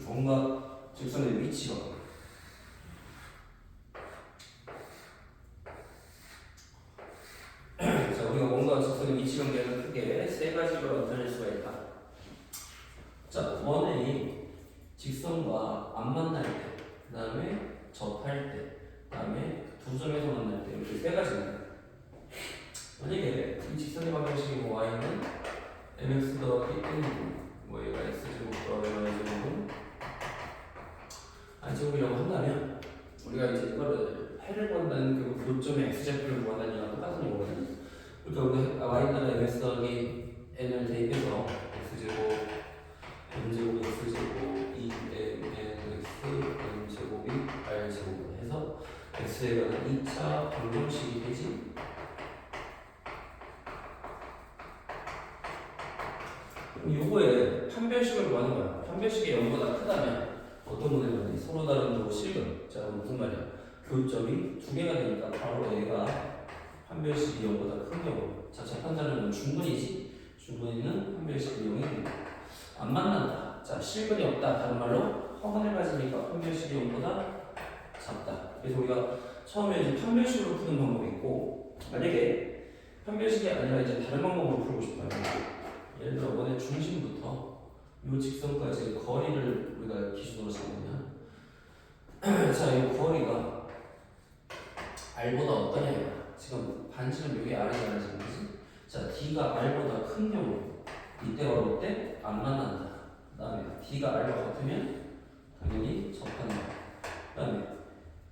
원과 직선의 위치가 자, 우리가 원과 직선의 위치 관계는 크게 세 가지로 나타낼 수가 있다. 자, 원의 직선과 안 만날 때, 그 다음에 접할 때, 그 다음에 두 점에서 만날 때 이렇게 세 가지입니다. 만약에 이 직선의 방정식이 y는 mx 더하기 n이고 뭐 얘가 x제곱 더하기 y제곱은 r제곱이라고 한다면 우리가 이제 이거를 해를 구한다는 그 교점의 x좌표를 구한다는 거랑 똑같은 거거든. 그러니까 우리가 y는 mx 더하기 n을 대입해서 x제곱 m제곱 x제곱 2mx n제곱이 r제곱 해서 x에 관한 2차 방정식이 되지. 요거에 판별식을 구하는 거야. 판별식이 0보다 크다면 어떤 문제가 있는지 서로 다른 뭐 실근. 자, 무슨 말이야? 교점이 두 개가 되니까 바로 얘가 판별식이 0보다 큰 경우. 자, 재판자는 중근이지. 중근이는 판별식이 0이 됩니다. 안 만난다. 자, 실근이 없다. 다른 말로 허근을 가지니까 판별식이 0보다 작다. 그래서 우리가 처음에 이제 판별식으로 푸는 방법이 있고, 만약에 판별식이 아니라 이제 다른 방법으로 풀고 싶어요. 예를 들어 원의 중심부터 이 직선까지 거리를 우리가 기준으로 잡으면 자, 이 거리가 r보다 어떠냐. 지금 반지름 여기 r이잖아 지금, 그치? 자, d가 r보다 큰 경우 이때가 올 때 안 만난다. 그 다음에 d가 r과 같으면 당연히 접한다. 그 다음에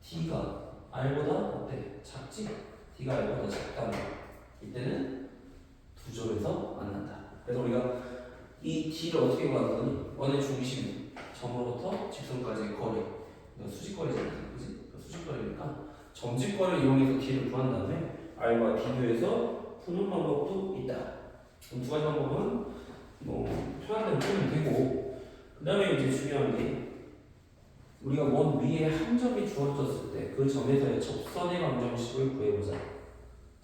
d가 r보다 어때? 작지? d가 r보다 작다면 이때는 두 점에서 만난다. 그래서 우리가 이 d를 어떻게 구하는 거니? 원의 중심 점으로부터 직선까지의 거리, 수직거리잖아, 그지? 수직거리니까 점직거리를 이용해서 d를 구한 다음에 r과 비교해서 푸는 방법도 있다. 그럼 두 가지 방법은 뭐 편한 대로 풀면 되고, 그 다음에 이제 중요한 게 우리가 원 위에 한 점이 주어졌을 때 그 점에서의 접선의 방정식을 구해보자.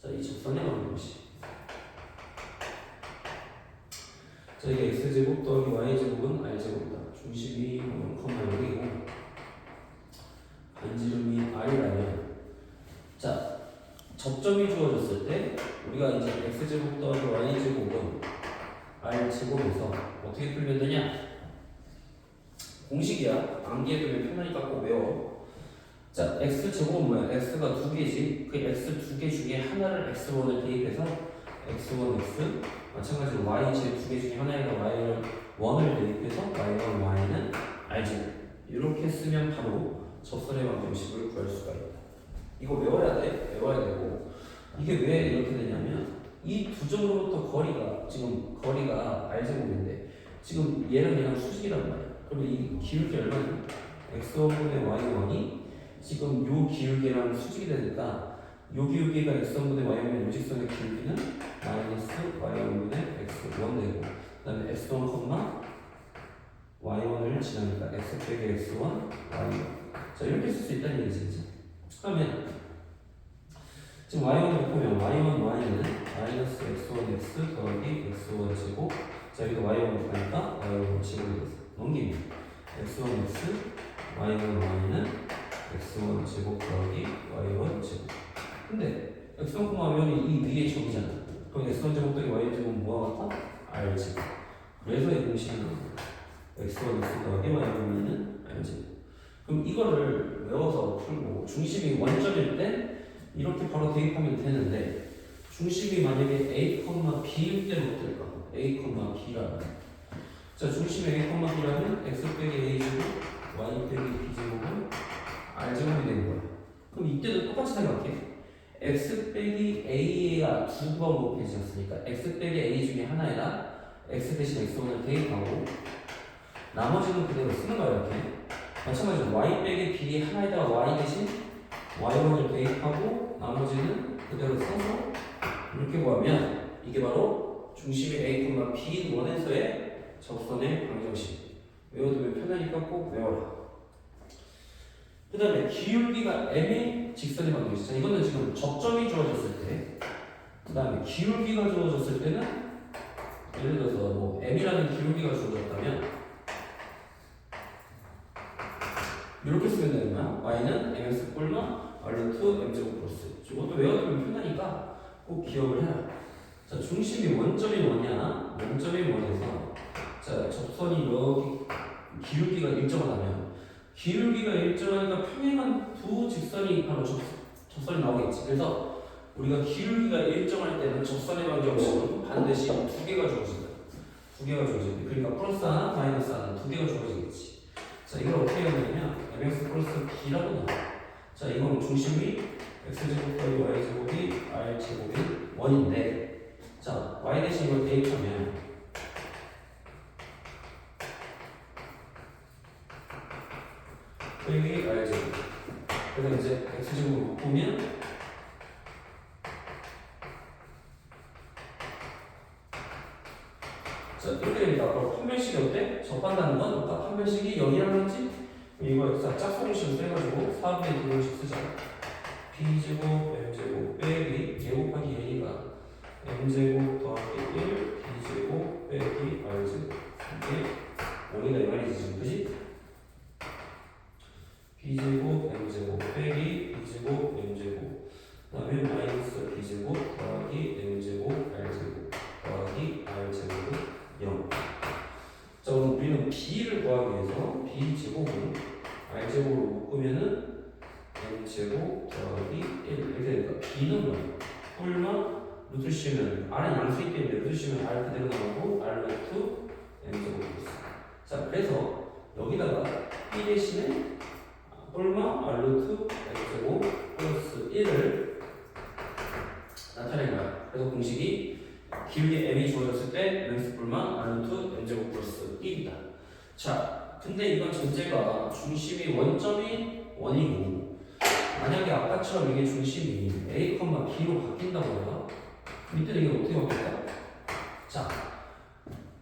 자, 이 접선의 방정식. 자, 이게 x제곱 더하기 y제곱은 r제곱이다. 중심이 0,6이고 반지름이 r이라면, 자, 접점이 주어졌을 때 우리가 이제 x제곱 더하기 y제곱은 r제곱에서 어떻게 풀면 되냐? 공식이야. 암기해두면 편하니까 꼭 외워. 자, x제곱은 뭐야? x가 두 개지. 그 x 두 개 중에 하나를 x1을 대입해서 x1, x 마찬가지로 y 제 두 개 중에 하나에다 y를 1을 대입해서 y1, y는 r제곱. 이렇게 쓰면 바로 접선의 방정식을 구할 수가 있다. 이거 외워야 돼. 외워야 되고, 이게 왜 이렇게 되냐면 이 두 점으로부터 거리가, 지금 거리가 r제곱인데 지금 얘랑 수직이란 말이야. 그러면 이 기울기 얼마냐? x1분의 y1이 지금 요 기울기랑 수직이 되니까 요 기울기가 x1분의 y면 요 직선의 기울기는 마이너스 y1분의 x1 되고, 그 다음에 x1, y1을 지나니까 x 빼기 x1, y1. 자, 이렇게 쓸 수 있다는 얘기지. 그러면 지금 y1을 보면 y1, y는 마이너스 x1, x 더하기 x1 제곱. 자, 여기도 y1을 가니까 y1 제곱이 됐어. 넘기면 x1, x, y1, y는 x1 제곱 더하기 y1 제곱. 근데 x1, y이 이 위에 점이잖아. 그럼 x1 제곱 더하기 y 제곱은 뭐와 같아? r 제곱. 그래서 이 공식이 나온 거야. x1, x 더하기 y는 r 제곱. 그럼 이거를 외워서 풀고, 중심이 원점일 때 이렇게 바로 대입하면 되는데, 중심이 만약에 a, b일 때는 어떨까? a, b라면, 자, 중심이 a, b라면 x 빼기 a 제곱, y 빼기 b 제곱은 r 제곱이 되는 거야. 그럼 이때도 똑같이 생각해. x 빼기 a가 두 번 곱해졌으니까 x 빼기 a 중에 하나에다 x 대신 x1을 대입하고 나머지는 그대로 쓰는 거야. 이렇게 마찬가지로 y 빼기 b 하나에다가 y 대신 y1을 대입하고 나머지는 그대로 써서 이렇게 구하면 이게 바로 중심이 a, b인 원에서의 접선의 방정식. 외워두면 편하니까 꼭 외워라. 그 다음에 기울기가 m의 직선의 방정식. 자, 이거는 지금 접점이 주어졌을 때, 그 다음에 기울기가 주어졌을 때는 예를 들어서 뭐 m이라는 기울기가 주어졌다면 이렇게 쓰면 되는 거야. y는 mx 뿔마 r루트 m제곱 플러스. 이것도 외워두면 편하니까 꼭 기억을 해라. 자, 중심이 원점이 뭐냐? 원점이 원에서 자, 접선이 여기 기울기가 일정하다면 기울기가 일정하니까 평행한 두 직선이 바로 접선이 나오겠지. 그래서 우리가 기울기가 일정할 때는 접선의 방정식은 반드시 두 개가 주어진다. 두 개가 주어진다. 그러니까 플러스 하나, 마이너스 하나 두 개가 주어지겠지. 자, 이걸 어떻게 해야 되냐면 mx 플러스 b라고 나와. 자, 이건 중심이 x제곱 더하기 y제곱이 r제곱이 1인데 자, y 대신 이걸 대입하면 여기 r제곱 그래서 이제 x제곱을 묶으면 자, 이렇게 됩니다. 그럼 판별식이 어때? 접한다는 건 아까 판별식이 0이라고 했지? 이거 짝수공식을 써가지고 4분의 2공식 쓰자. b제곱 m제곱 빼기 제곱하기 a가 m제곱 더하기 1 b제곱 빼기 r제곱 이게 5이다 이 말이지 지금 그지? b제곱 m제곱 빼기 b제곱 m제곱 그 다음에 마이너스 b제곱 더하기 m제곱 r제곱 더하기 r제곱은 0. 자, 오늘 우리는 b를 구하기 위해서 b제곱은 r제곱으로 묶으면은 m제곱 더하기 1 이렇게 되니까 b는 뭐야? 뿔마 루트 씌우면 r은 양수이기 때문에 루트 씌우면 r 그대로 나오고 r 루트 m제곱 플러스. 자, 그래서 여기다가 b 대신에 뿔마 r 루트 m제곱 플러스 1을 나타낸 거야. 그래서 공식이 기울기 m이 주어졌을 때 mx 뿔마 r 루트 m제곱 플러스 1이다. 자, 근데 이건 전제가 중심이 원점이 1이고 만약에 아까처럼 이게 중심이 a, b로 바뀐다고 해요. 이때는 이게 어떻게 바뀔까? 자,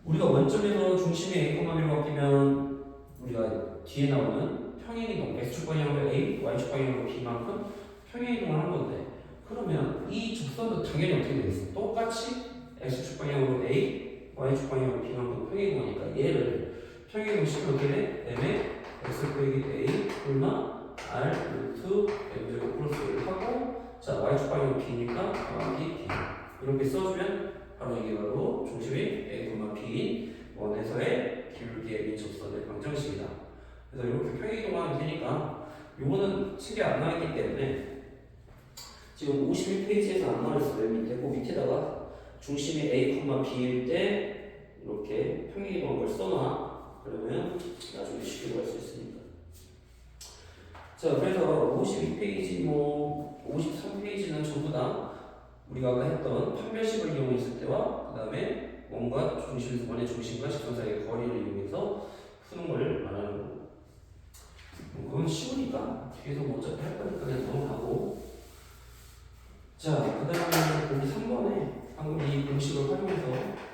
우리가 원점에서 중심이 a, b로 바뀌면 우리가 뒤에 나오는 평행이동 x축 방향으로 a, y축 방향으로 b만큼 평행이동을 한 건데 그러면 이 직선도 당연히 어떻게 되겠어? 똑같이 x축 방향으로 a, y축 방향으로 b만큼 평행이동하니까 얘를 평행이동 시키면 어떻게 돼? m에 x 빼기 a 뿔마 r 루트 m제곱 플러스를 하고 자 y축 방향으로 b니까 더하기 b 이렇게 써주면 바로 이게 바로 중심이 a, b인 원에서의 기울기 m인 접선의 방정식이다. 그래서 이렇게 평행이동하면 되니까 요거는 책에 안 나왔기 때문에 지금 51페이지에서 안 나와있어요. 밑에 그 밑에다가 중심이 a, b일 때 이렇게 평행이동한 걸 써놔. 그러면 나중에 쉽게 구할 수 있으니까. 자, 그래서 52페이지, 53페이지는 전부 다 우리가 아까 했던 판별식을 이용했을 때와 그 다음에 원과 중심, 원의 중심과 직선 사이의 거리를 이용해서 푸는 걸 말하는 거고. 그건 쉬우니까 뒤에서 뭐 어차피 할 거니까 그냥 넘어가고. 자, 그 다음에 거기 3번에 방금 이 공식을 활용해서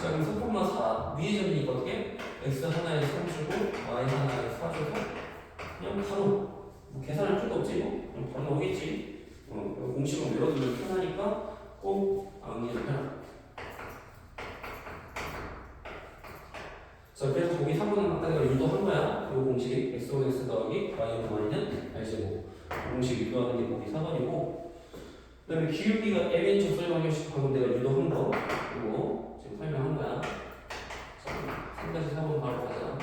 자, 그럼 3,4 위에 점이니까 어떻게? x 하나에 3 주고 y 하나에 4 줘서 그냥 바로 뭐 계산할 필요도 없지 뭐 그냥 바로 나오겠지. 공식은 외워두면 편하니까 꼭 암기를 해라. 자, 그래서 거기 3번은 아까 내가 유도한 거야. 이 공식이 x1 x 더하기 y는 y는 r제곱 공식 유도하는 게 거기 4번이고 그 다음에 기울기가 m인 접선의 방정식 방금 내가 유도한 거 이거 지금 설명한 거야. 자, 3-4번 바로 가자.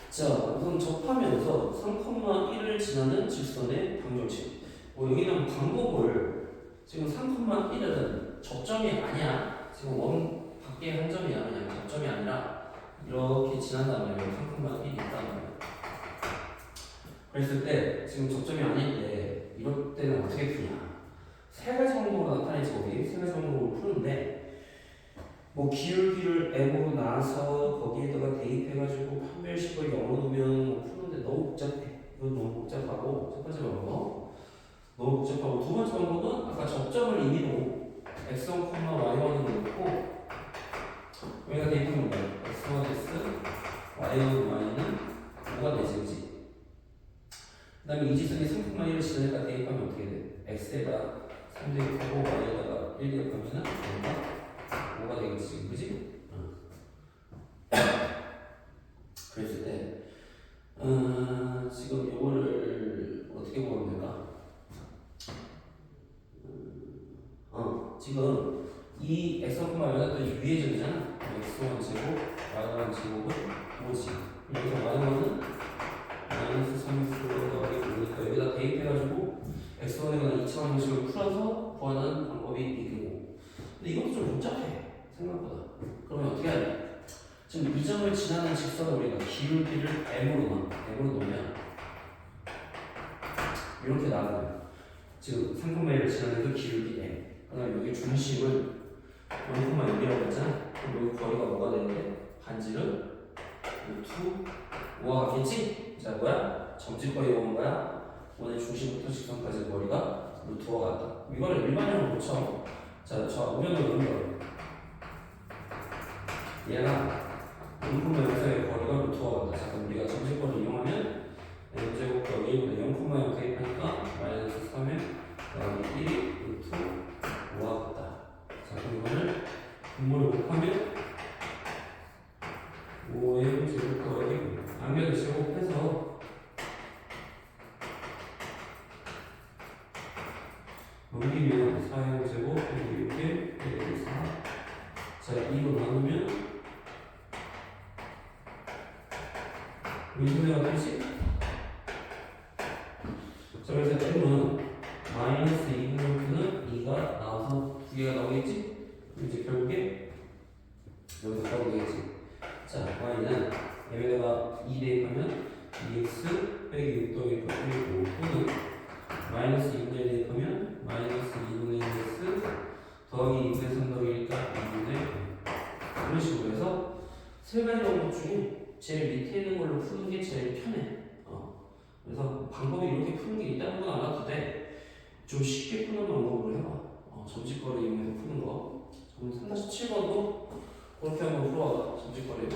자, 우선 접하면서 3,1을 지나는 직선의 방정식. 여기는 방법을 지금 3,1은 접점이 아니야. 지금 원 밖에 한 점이야. 그냥 접점이 아니라 이렇게 지난단 말이에요. 3,1이 있단 말이에요. 그랬을 때 지금 접점이 아닐 때 이럴 때는 어떻게 푸냐? 세 가지 방법으로 나타내지 거기 세 가지 방법으로 푸는데 뭐 기울기를 m으로 나와서 거기에다가 대입해가지고 판별식을 0으로 놓으면 뭐 푸는데 너무 복잡해. 이건 너무 복잡하고 첫 번째 방법 너무 복잡하고 두 번째 방법은 아까 접점을 임의로 x1, y1으로 놓고 3 대입하고 y에다가 1 대입하면은 뭔가 5가 되겠지, 그지? 그랬을 때 지금 이거를 어떻게 보면 될까? 지금 이 x1, y는 위의 점이잖아. x1 제곱, y1 제곱은 5지. 여기서 y1은 마이너스 3x가 나오니까 여기다 대입해가지고 x1에 관한 2차 방정식을 풀어서 구하는 방법이 이거고. 근데 이것도 좀 복잡해, 생각보다. 그러면 어떻게 하냐? 지금 이 점을 지나는 직선을 우리가 기울기를 m으로 놓으면 이렇게 나와요. 지금 3,1을 지나는 기울기 m. 그다음 여기 중심을 0,6이라고 했잖아. 그럼 여기 거리가 뭐가 되는데? 반지름 루트 5가 같겠지? 자, 뭐야? 점집거리 5인 거야? 원의 중심부터 직선까지 거리가 루트 5가 같다. 이거를 일반적으로 고쳐. 자, 우연히 연결. 얘랑 0,6의 거리가 루트 5가 같다. 자, 그럼 우리가 점집거리를 이용하면 m제곱 더하기 0,0 대입하니까 마이너스 3에 더하기 1이 루트 5가 같다. 자, 그럼 이거를 분모를 곱하면 5의 제곱 더하기 양변을 제곱해서 넘기면 4의 제곱 그리고 6의 1의 4. 자, 2로 나누면 무슨 소리가 되지? 자, 그래서 m은 마이너스 2분의 2가 나와서 두 개가 나오겠지? 이제 결국에 여기서 바로 되겠지. 자, y는 m에다가 2 대입하면 2x 빼기 6 더하기 1이고 또는 마이너스 2분의 1 대입하면 마이너스 2분의 1x 더하기 2분의 3 더하기니까 2분의 1. 이런 식으로 해서 세 가지 방법 중에 제일 밑에 있는 걸로 푸는 게 제일 편해. 그래서 방법이 이렇게 푸는 게 있다는 건 알아도 돼. 좀 쉽게 푸는 방법으로 해봐. 점집거리 이용해서 푸는 거. 3-7번도 그렇게 한번 풀어봐. 점집거리.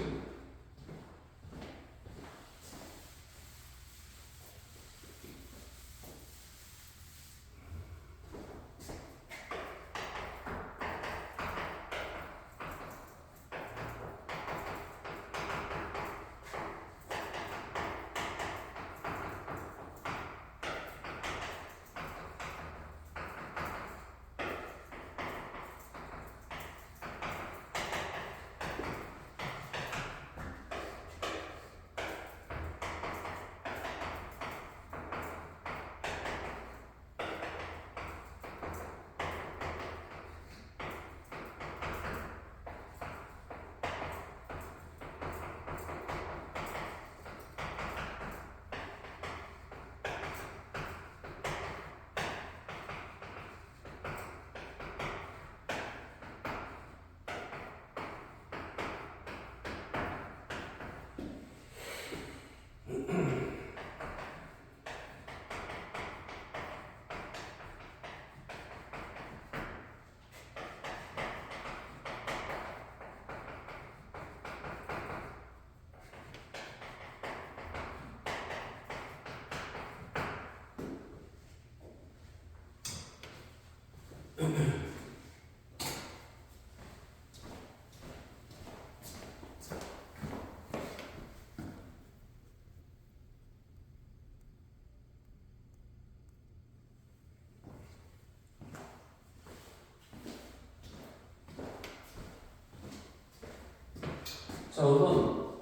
자, 우선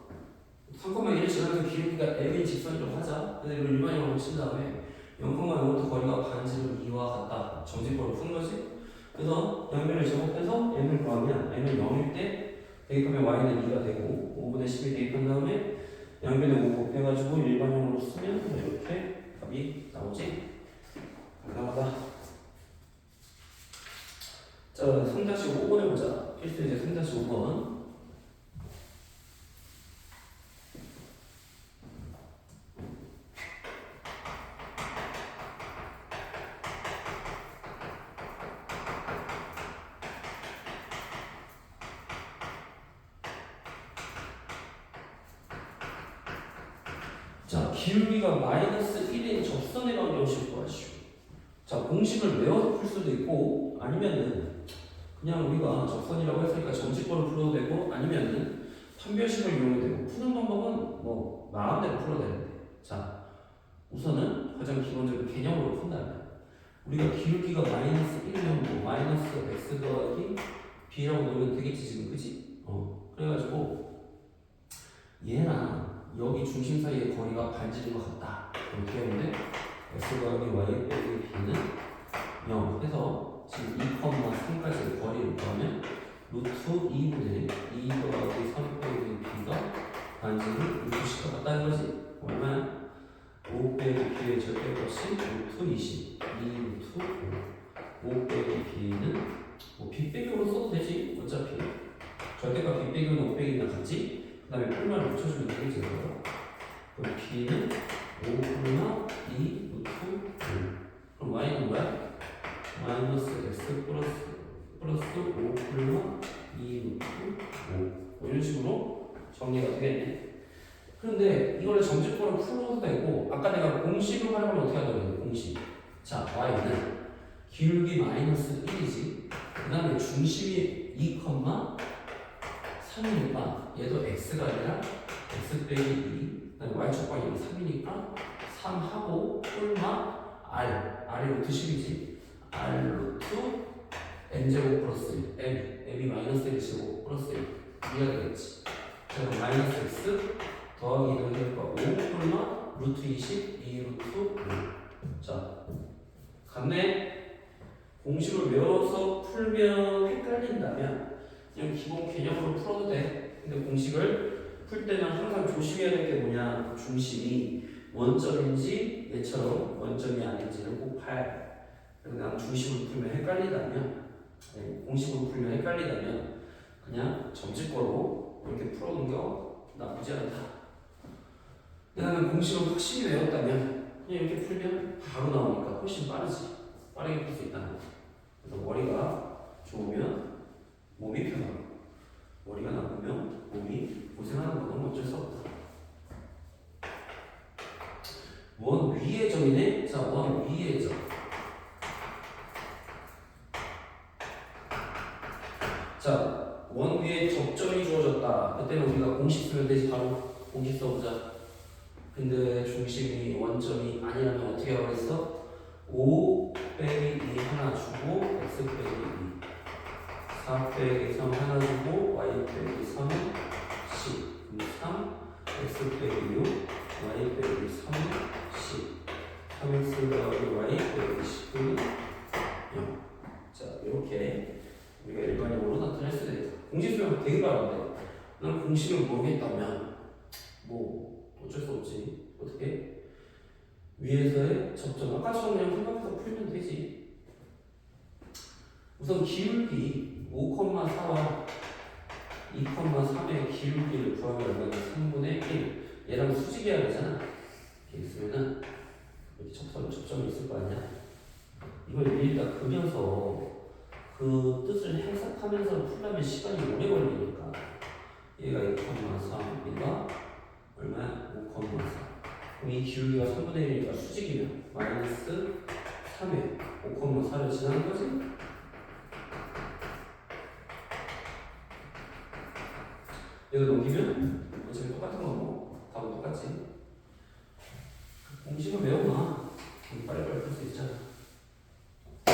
3,1을 지나면서 기울기가 m인 직선을 좀 하자. 근데 이걸 일반형으로 친 다음에 0,0부터 거리가 반지름 2와 같다. 점집거리로 푼 거지. 그래서 양변을 제곱해서 m을 구하면 m은 0일 때 대입하면 y는 2가 되고 5분의 10을 대입한 다음에 양변에 5 곱해가지고 일반형으로 쓰면 이렇게 답이 나오지. 간단하다. 자, 3-5번 해보자. 필수 이제 3-5번. 자, 기울기가 마이너스 1인 접선의 방정식을 구하시오. 자, 공식을 외워서 풀 수도 있고 아니면은 그냥 우리가 접선이라고 했으니까 정직권을 풀어도 되고 아니면은 판별식을 이용해도 되고 푸는 방법은 뭐 마음대로 풀어도 되는데 자 우선은 가장 기본적인 개념으로 푼다면 우리가 기울기가 마이너스 1이면 뭐 마이너스 x 더하기 b라고 넣으면 되겠지 지금 그지? 그래가지고 얘랑 여기 중심 사이의 거리가 반지인 것 같다 이렇게 하는데 x 더하기 y 빼기 b는 0 해서 지금 2,3까지의 거리를 구하면 루트 2분의 2 더하기 3 빼기 b가 반지를 루트 10과 같다는 거지. 얼마야? 5 빼기 b의 절대값이 루트 20 2 루트 5 5 빼기 b는 뭐 b 빼기로 써도 되지 어차피 절대값 b 빼기는 5 빼기나 같지. 그 다음에 뿔만 붙여주면 되겠지. 그럼 b는 5 뿔마 2 루트 5 그럼 y는 뭐야? 마이너스 x 플러스 5 뿔마 2 루트 5 이런 식으로 정리가 되겠네. 그런데 이걸 정직권을 풀어도 되고 아까 내가 공식을 활용하면 어떻게 하자고 했는데 공식 자 y는 기울기 마이너스 1이지 그 다음에 중심이 2,3이니까 얘도 x가 아니라 x 빼기 2 그 다음에 y축 방향이 3이니까 3하고 뿔마 r이 루트 10이지 r 루트 n제곱 플러스 1 m이 마이너스 1제곱 플러스 1 이해가 되겠지. 그래서 마이너스 x 더하기 이동되니까 5 뿔마 루트 20 2 루트 5 자 같네. 공식을 외워서 풀면 헷갈린다면 그냥 기본 개념으로 풀어도 돼. 근데 공식을 풀 때는 항상 조심해야 될 게 뭐냐 중심이 원점인지 얘처럼 원점이 아닌지를 꼭 봐야 돼. 그냥 중심으로 풀면 헷갈리다면 공식으로 풀면 헷갈리다면 그냥 정직권으로 이렇게 풀어놓은 거 나쁘지 않다. 나는 공식을 확실히 외웠다면 그냥 이렇게 풀면 바로 나오니까 훨씬 빠르게 풀 수 있다는 거죠. 그래서 머리가 좋으면 몸이 편하고 머리가 나쁘면 몸이 고생하는 건 어쩔 수 없다. 원 위의 점이네. 자, 원 위의 점. 자, 원 위에 접점이 주어졌다. 그때는 우리가 공식 쓰면 되지. 바로 공식 써보자. 근데 중심이 원점이 아니라면 어떻게 하라고 했어? 5 빼기 2 하나 주고 x 빼기 2 4 빼기 3 하나 주고 y 빼기 3은 10 3 x 빼기 6 y 빼기 3은 10 3x 더하기 y 빼기 19는 0 자 이렇게 우리가 일반적으로 나타낼 수 있다. 공식 수명 되게 많은데 난 공식을 모르겠다면 뭐 어쩔 수 없지. 어떻게? 위에서의 접점 아까처럼 그냥 생각해서 풀면 되지. 우선 기울기 5,4와 2,3의 기울기를 구하면 얼마나 3분의 1 얘랑 수직이야 되잖아. 이렇게 있으면은 여기 접점이 있을 거 아니야. 이걸 위에다 그려서 그 뜻을 해석하면서 풀려면 시간이 오래 걸리니까 얘가 2,3 얘가 얼마야? 5,4 그럼 이 기울기가 3분의 1이니까 수직이면 마이너스 3에 5,4를 지나는 거지? 여기 넘기면 어차피 똑같은 거고 답은 똑같지. 공식을 외워놔. 빨리빨리 풀 수 있잖아. 그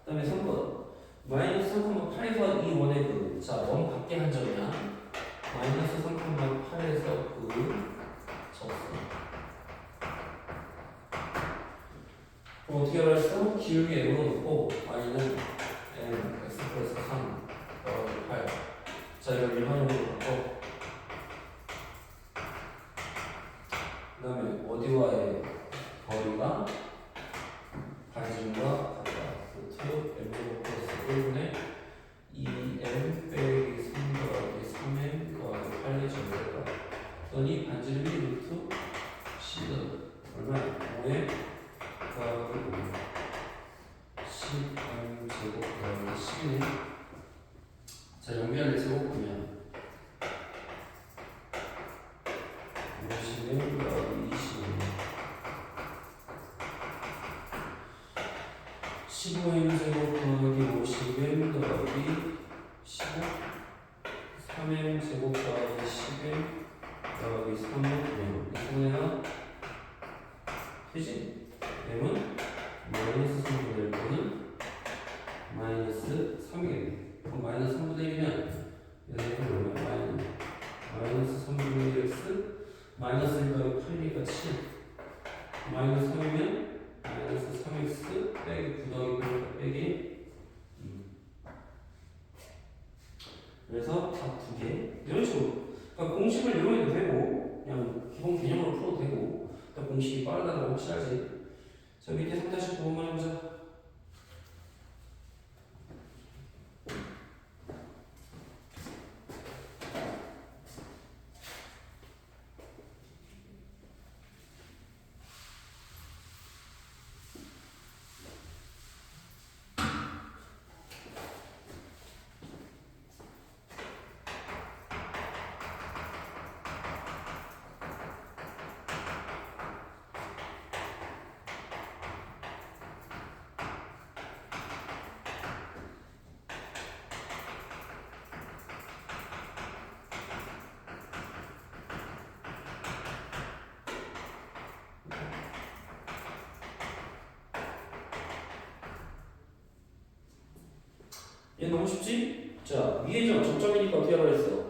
다음에 3번 마이너스 3,8에서 이 원의 그 자, 원 밖에 한 점이야. 마이너스 3,8에서 그 접선. 그럼 어떻게 알았어? 기울기 m으로 놓고 y는 m x 플러스 3 더하기 8. 자, 이걸 일반용으로 놓고 그 다음에 어디와의 거리가 반지름과 같다. 루트 m제곱 플러스 1분의 2m 빼기 3 더하기 3m 더하기 8의 전제가 그러니 반지름이 루트 10은 얼마야? 5에 더하기 5 10m 제곱 더하기 10이네. 자, 연결을 제곱하면 50m 더하기 20이네. 더하기 15 3m 제곱 더하기 11 더하기 3은 2분의 되지? m은 마이너스 3분의 1또는 마이너스 3이겠네. 그럼 마이너스 3분의 1이면 얘는 마이너스 3분의 1 x 마이너스 1 더하기 8이니까 7 마이너스 3이면 마이너스 3x 빼기 9 더하기 8 빼기 2. 그래서 답 2개 이런 식으로 그러니까 공식을 이용해도 되고 그냥 기본 개념으로 풀어도 되고 일단 공식이 빠르다는 거 확실하지. 자 밑에 3-9번만 해보자. 얘 너무 쉽지? 자, 위에 점 접점이니까 어떻게 하라 했어?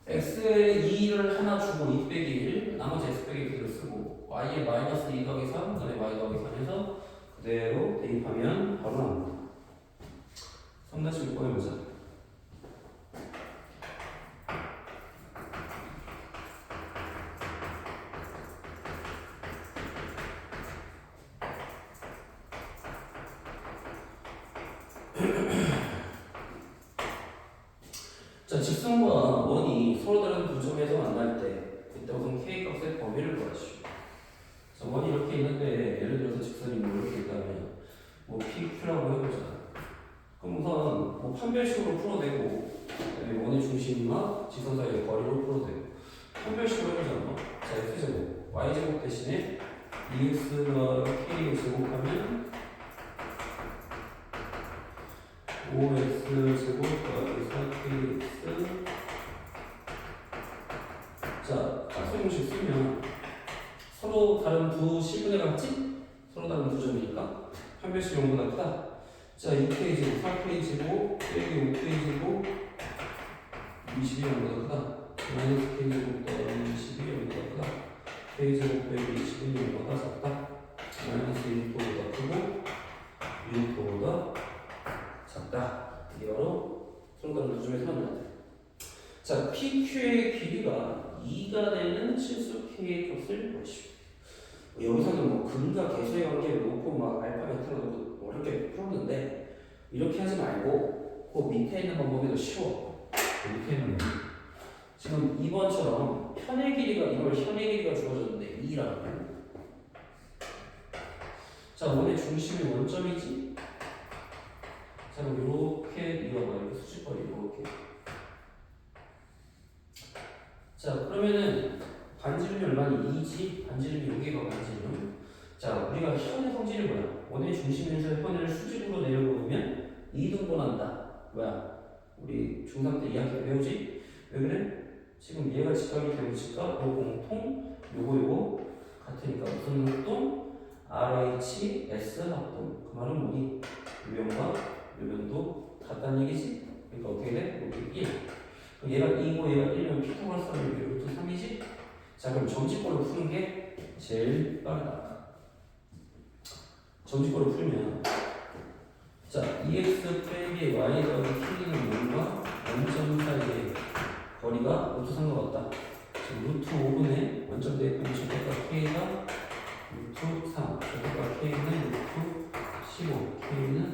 x에 2를 하나 주고 2 빼기 1, 나머지 x 빼기 그대로 쓰고 y에 마이너스 2 더하기 3, 그다음에 y 더하기 3 해서 그대로 대입하면 바로 나옵니다. 3-6번 해보자. 자, 직선과 원이 서로 다른 두 점에서 만날 때 그때 우선 k 값의 범위를 구하시오. 자, 원이 이렇게 있는데 예를 들어서 직선이 뭐 이렇게 있다면 뭐 PQ라고 해보자. 그럼 우선 뭐 판별식으로 풀어도 되고 그다음에 원의 중심과 직선 사이의 거리로 풀어도 되고 판별식으로 해보자. 뭐. 자, x제곱 y제곱 대신에 2x와 k를 제곱하면 5x 제곱 더하기 4kx. 자, 짝수공식 쓰면 서로 다른 두 실분해가 같지? 서로 다른 두 점이니까 판별식 0보다 크다. 자, 2k 제곱 4k 제곱 빼기 5k 제곱 22 0보다 크다. 마이너스 k 제곱 더하기 22 0보다 크다. k 제곱 빼기 21 0보다 작다. 마이너스 1토보다 크고 1토보다 작다. 이게 바로 서로 다른 두 점에서 만나야 돼. 자, PQ의 길이가 2가 되는 실수 K의 값을 구하시오. 여기서는 뭐 근과 계수의 관계를 놓고 막 알파 베타가 놓고 어렵게 풀었는데 이렇게 하지 말고 그 밑에 있는 방법이 더 쉬워. 그 밑에 있는 방법. 지금 2번처럼 현의 길이가 이걸 현의 길이가 주어졌는데 2라고. 자, 원의 중심이 원점이지? 자, 그럼 이렇게 이어봐. 이렇게 수직거리 이렇게. 자, 그러면은 반지름이 얼마니? 2지? 반지름이 여기가 반지름. 자, 우리가 현의 성질이 뭐야? 원의 중심에서 현을 수직으로 내려보면 2등분한다. 뭐야? 우리 중3 때 2학기 배우지? 왜 그래? 지금 얘가 직각이 되니까 요 공통, 요거 같으니까 무슨 합동? RH, S 합동. 그 말은 뭐니? 요면과 요면도 같다는 얘기지? 그러니까 어떻게 돼? 여기 1. 그럼 얘가 2고 얘가 1면 피타고라스 하면 루트 3이지? 자, 그럼 정직거로 푸는 게 제일 빠르다. 정직거로 풀면 자, 2x 빼기 y 더하기 k는 0과 0점 사이의 거리가 루트 3과 같다. 지금 루트 5분의 원점 대입하면 절대값 k가 루트 3, 절대값 k는 루트 15, k는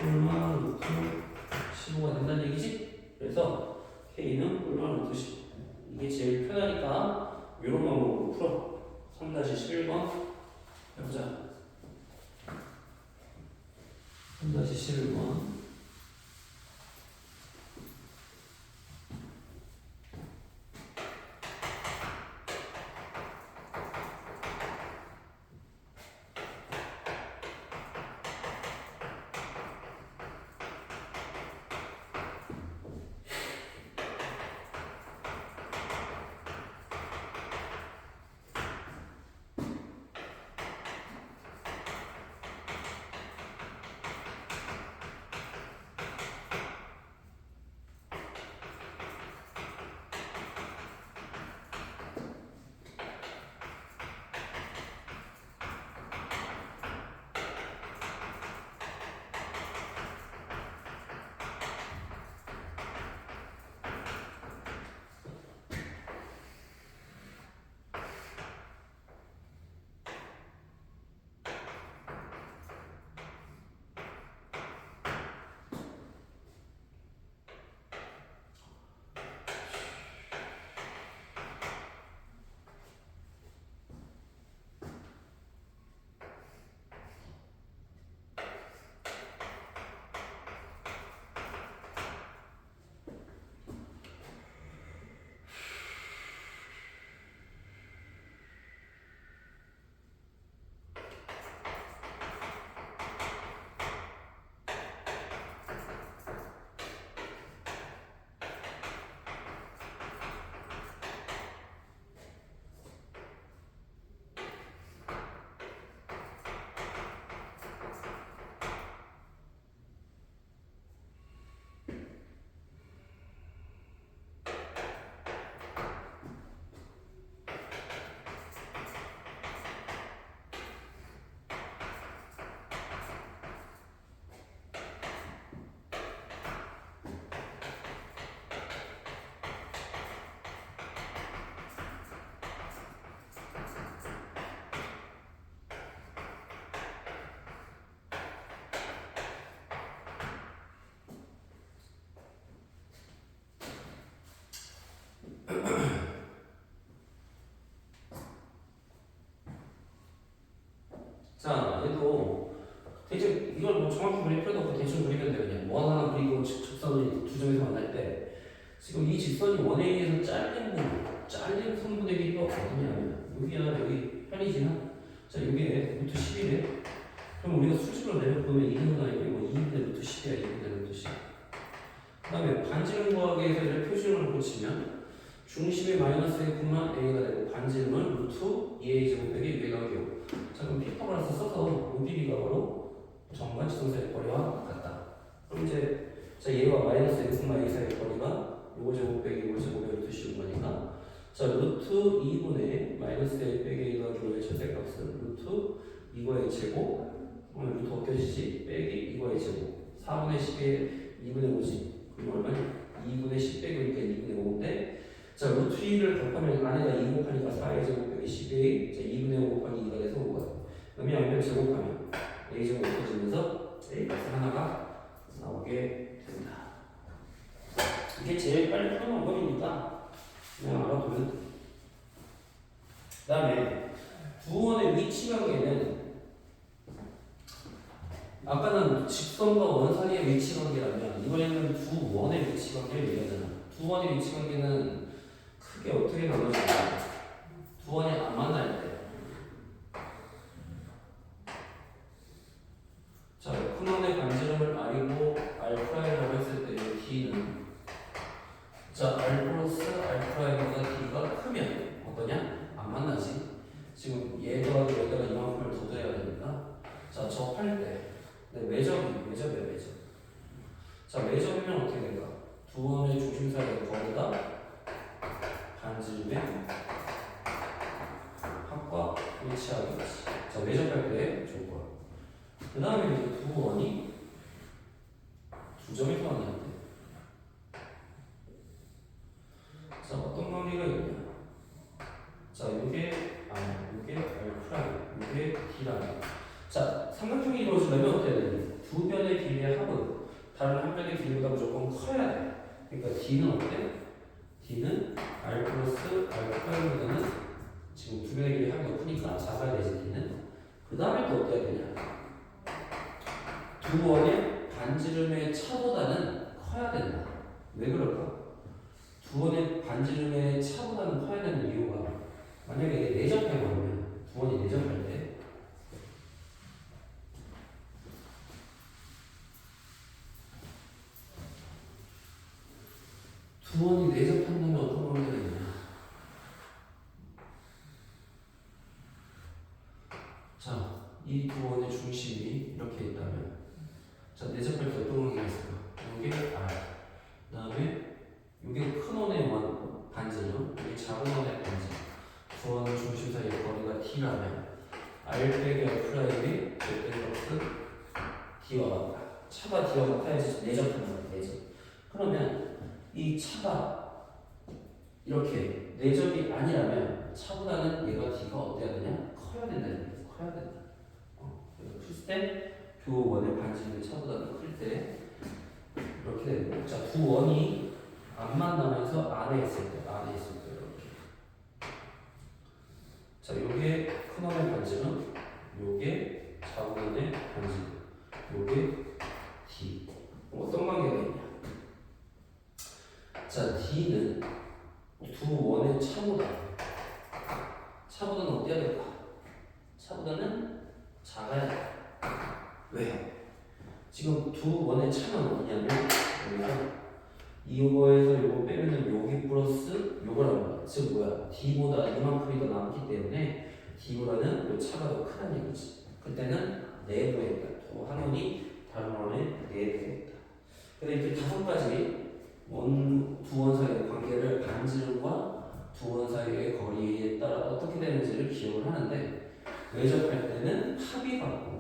얼마 루트 15가 된다는 얘기지? 그래서 k는 얼마 루트 15. 이게 제일 편하니까 이런 방법으로 풀어. 3-11번 해보자. 3-11번. 자, 얘도 대충 이걸 뭐 정확히 그릴 필요도 없고 대충 그리면 돼. 그냥 원 하나 그리고 직선을 두 점에서 만날 때 지금 이 직선이 원에 의해서 잘린 분분의 길이가 어디냐면 여기야, 여기 편이지나. 자, 여기에 루트 10이래. 그럼 우리가 수직으로 내려보면 2분의 아니고 2분의 루트 10이야. 2분의 루트 10. 그 다음에 반지름 구하기에서 이렇게 표준을 고치면 중심이 마이너스 1,a가 되고 반지름은 루트 2a 제곱 빼기 6의 각이고. 자, 그럼 피타고라스 써서 OPB가 바로 정관 지점사의 거리와 같다. 그럼 이제 자, 얘와 마이너스 x마2 사이의 거리가 요거 제곱 빼기 요거 제곱의 루트 15니까 자, 루트 2분의 마이너스 1 빼기 a 더하기 5의 절대값은 루트 이거의 제곱 루트 어껴지지 빼기 이거의 제곱 4분의 10의 2분의 5지. 그럼 얼마냐? 2분의 10 빼기니까 2분의 5인데 자, 루트 2를 곱하면 안에다 2 곱하니까 4의 제곱 빼기 10의 자, 2분의 5 곱하기 2가 돼서 5가 돼. 그럼 양변 제곱하면 a 제곱 없어지면서 a 값 하나가 나오게 된다. 이게 제일 빨리 푸는 방법이니까 그냥 알아두면 돼. 그 다음에 두원의 위치 관계는 아까는 직선과 원 사이의 위치 관계라면 이번에는 두 원의 위치 관계를 얘기하잖아. 두 원의 위치 관계는 크게 어떻게 나눠지냐? 두 원이 안 만날 때. 자, 큰 원의 반지름을 R이고 R'이라고 했을 때 D는 자, R 플러스 R'보다 D가 크면 어떠냐? 안 만나지. 지금 얘가 이만큼을 더 줘야 되니까 자, 접할 때 매접이야, 매접. 자, 매접이면 어떻게 될까? 두 원의 중심 사이의 거리가 반지름의 합과 일치하겠지. 자, 매접할 때 좋을 거야. 그 다음에 이제 두 원이 두 점이 만나는데 자, 어떤 관계가 있냐? 자, 요게 R', 요게 D'라는. 자, 삼각형이 이루어지려면 어떻게 해야 되니? 두 변의 길이의 합은 다른 한 변의 길이보다 무조건 커야 돼. 그러니까 D는 어때? D는 R 플러스 R'보다는 지금 두 변의 길이의 합이 높으니까 작아야 되지, D는. 그 다음에 또 어때야 되냐? 두 원의 반지름의 차보다는 커야 된다. 왜 그럴까? 두 원의 반지름의 차보다는 커야 되는 이유가 만약에 이게 내접해버리면 두 원이 내접할 때 두 원이 내접한다면 어떤 관계가 있냐? 자, 이 두 원의 중심이 이렇게 있다면 자, 내접할 때 어떤 관계가 있을까? 이게 R 그 다음에 이게 큰 원의 반지름, 이게 작은 원의 반지름. 두 원의 중심 사이의 거리가 T라면 R 빼기 R'의 절대값은 D와 같다. 차가 D와 같아야지 내접하는 거야, 내접. 그러면 이 차가 이렇게 내접이 아니라면 차보다는 얘가 D가 어때야 되냐? 커야 된다는 거야. 커야 된다. 풀 때 두 원의 반지름의 차보다는 클 때 이렇게 되는 거야. 자, 두 원이 안 만나면서 안에 있을 때 이렇게. 자, 요게 큰 원의 반지름, 요게 작은 원의 반지름, 요게 D. 어떤 관계가 있냐? 자, D는 두 원의 차보다는 어때야 될까? 차보다는 작아야 돼. 왜? 지금 두 원의 차는 어디냐면 이거에서 요거 빼면은 여기 플러스 요거란 말이야. 즉 뭐야? D보다 이만큼이 더 남기 때문에 D보다는 요 차가 더 크다는 얘기지. 그때는 내부에 있다. 또 한 원이 다른 원의 내부에 있다. 근데 이렇게 다섯 가지 두 원 사이의 관계를 반지름과 두 원 사이의 거리에 따라 어떻게 되는지를 기억을 하는데 외접할 때는 합이 같고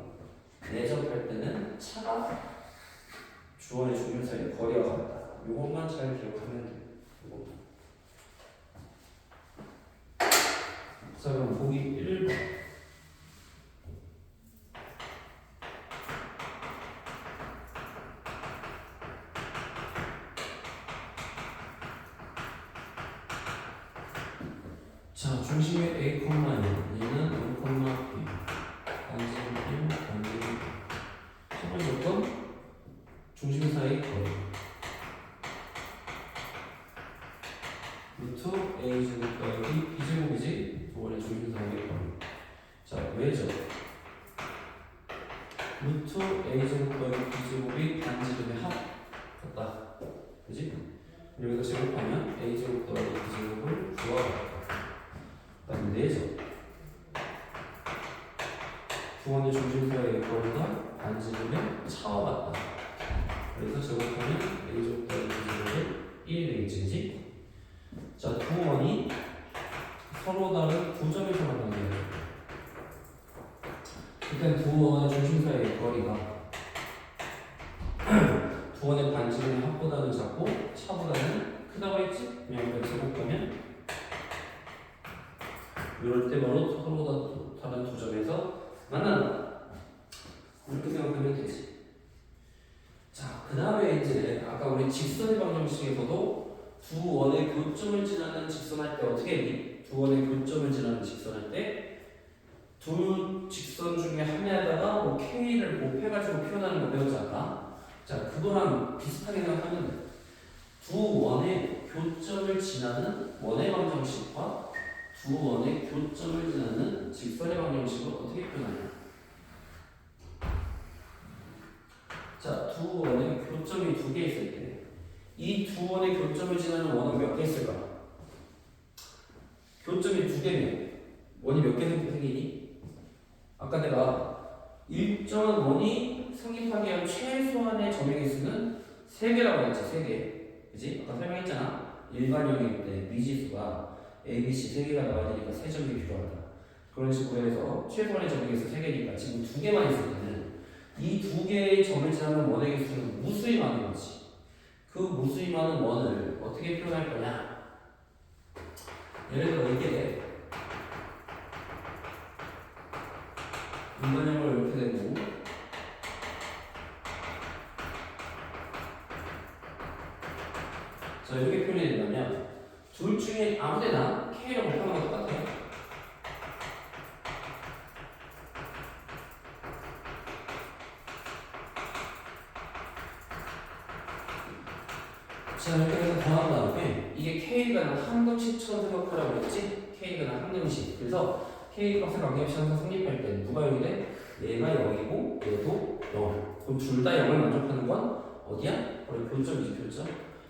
내접할 때는 차가 주원의 중심 사이의 거리와 같다. 이것만 잘 기억하면 돼요. 이것만. 자, 그럼 보기 1번. 자, 중심의 A, 얘는 0, B. 반지름 루트 a 제곱 더하기 b 제곱이지. 두 번의 중심사역의 범위. 자, 왜죠? 루트 a 제곱 더하기 b 제곱이 반지름의 합 같다. 그지? 여기서 제곱하면 a 제곱 더하기 b 제곱을 구하라. 그다음에 내죠. 두 번의 중심사역의 거리가 반지름의 차와 같다. 그래서 제곱하면 a 제곱 더하기 b 제곱을 1이 되겠지? 자, 두 원이 서로 다른 두 점에서 만나는 거예요. 일단 두 원의 중심 사이의 거리가 두 원의 반지름의 합보다는 작고 차보다는 크다고 했지? 그냥 이걸 제곱하면 이럴 때 바로 서로 다른 두 점에서 만난다. 이렇게 생각하면 되지. 자, 그 다음에 이제 아까 우리 직선의 방정식에서도 두 원의 교점을 지나는 직선할 때 어떻게 했니? 두 원의 교점을 지나는 직선할 때 두 직선 중에 하나에다가 뭐 K를 곱해가지고 표현하는 거 배우지 않까? 자, 그거랑 비슷하게 생각하면 돼. 두 원의 교점을 지나는 원의 방정식과 두 원의 교점을 지나는 직선의 방정식을 어떻게 표현하냐? 자, 두 원의 교점이 두 개 있을 때 이 두 원의 교점을 지나는 원은 몇 개 있을까? 교점이 두 개면 원이 몇 개 생기니? 아까 내가 일정 원이 성립하기 위한 최소한의 점의 개수는 3개라고 했지. 3개. 그치? 아까 설명했잖아. 일반형일 때 미지수가 A, B, C 3개가 나와야 되니까 3점이 필요하다. 그런 식으로 해서 최소한의 점의 개수 3개니까 지금 2개만 있을 때는 이 2개의 점을 지나는 원의 개수는 무수히 많은 거지. 그 무수히 많은 원을 어떻게 표현할 거냐? 예를 들어 이게 인간형을 이렇게 되고 자, 이렇게 표현이 된다면 둘 중에 아무데나 K를 곱하는 거 똑같아요. 자, 이렇게 해서 더한 다음에 이게 K가 항등식처럼 생각하라고 했지? K가 항등식. 그래서 K 값의 관계없이 항상 성립할 때 누가 0이 돼? 얘가 0이고 얘도 0. 그럼 둘 다 0을 만족하는 건 어디야? 바로 교점이지, 교점.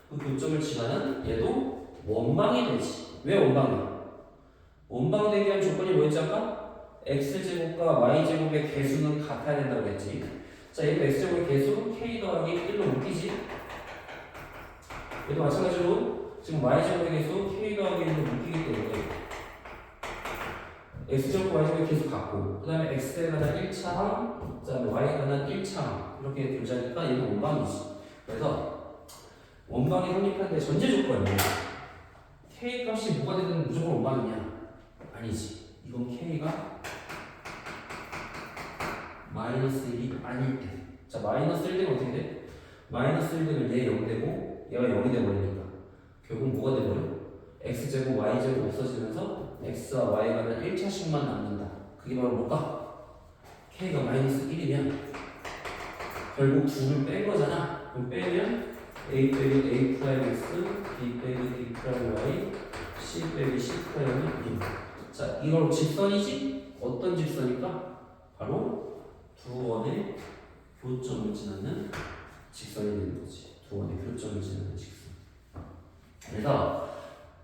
그 교점을 지나는 얘도 원방이 되지. 왜 원방이야? 원방이 되기 위한 조건이 뭐였지 아까? x제곱과 y제곱의 개수는 같아야 된다고 했지. 자, 얘도 x제곱의 개수 k 더하기 1로 묶이지. 얘도 마찬가지로 지금 y제곱의 개수 k 더하기 1로 묶이기 때문에 x제곱과 y제곱의 개수 같고 그 다음에 x에 관한 1차항 그 다음에 y에 관한 1차항 이렇게 존재하니까 얘는 원방이지. 그래서 원방이 성립하는데 전제 조건이 k 값이 뭐가 되든 무조건 원방이냐? 아니지. 이건 k가 마이너스 1이 아닐 때. 자, 마이너스 1되면 어떻게 돼? 마이너스 1되면 얘 0되고 얘가 0이 돼버리니까 결국 뭐가 돼버려? x제곱 y제곱 없어지면서 x와 y가 는 1차씩만 남는다. 그게 바로 뭘까? k가 마이너스 1이면 결국 2를 뺀 거잖아. 그럼 빼면 a 빼기 a 프라임 x, b 빼기 b 프라임 y, c 빼기 c 프라임은 1. 자, 이걸 직선이지? 어떤 직선일까? 바로 두 원의 교점을 지나는 직선이 되는 거지. 두 원의 교점을 지나는 직선. 그래서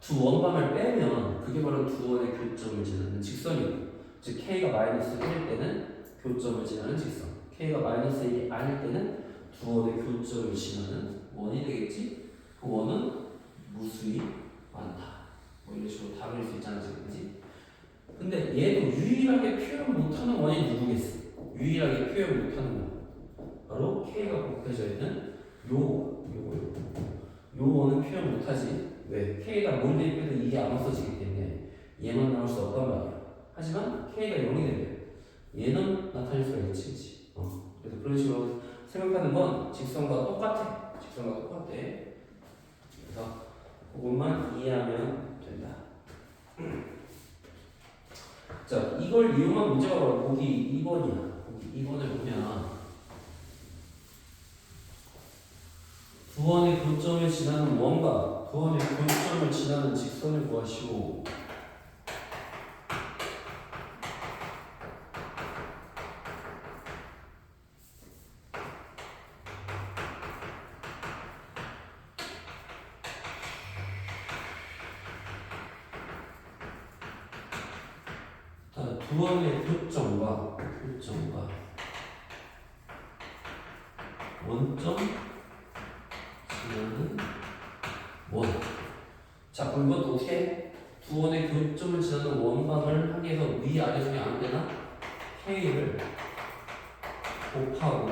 두 원방을 빼면 그게 바로 두 원의 교점을 지나는 직선이고, 즉 k가 마이너스 1일 때는 교점을 지나는 직선, k가 마이너스 1이 아닐 때는 두 원의 교점을 지나는 원이 되겠지. 그 원은 무수히 많다. 뭐 이런 식으로 답을 수 있잖아, 지금지. 근데 얘도 유일하게 표현 못하는 원이 누구겠어? 유일하게 표현 못하는 원. 바로 k가 곱해져 있는 요 원은 표현 못하지. 왜? k가 뭘 대입해도 이게 안 없어지기 때문에 얘만 나올 수 없단 말이야. 하지만 k가 0이 되면 얘는 나타낼 수가 있지, 그치? 그래서 그런 식으로 생각하는 건 직선과 똑같아. 직선과 똑같아. 그래서 그것만 이해하면 된다. 자, 이걸 이용한 문제가 바로 보기 2번이야. 보기 2번을 보면 두 두 원의 교점을 지나는 원과 두 원의 교점을 지나는 직선을 구하시오. 두 원의 교점과 원점 지나는 원. 자, 그럼 이것도 어떻게 해? 두 원의 교점을 지나는 원방을 항해서 위아래 중에 안 되나? K를 곱하고.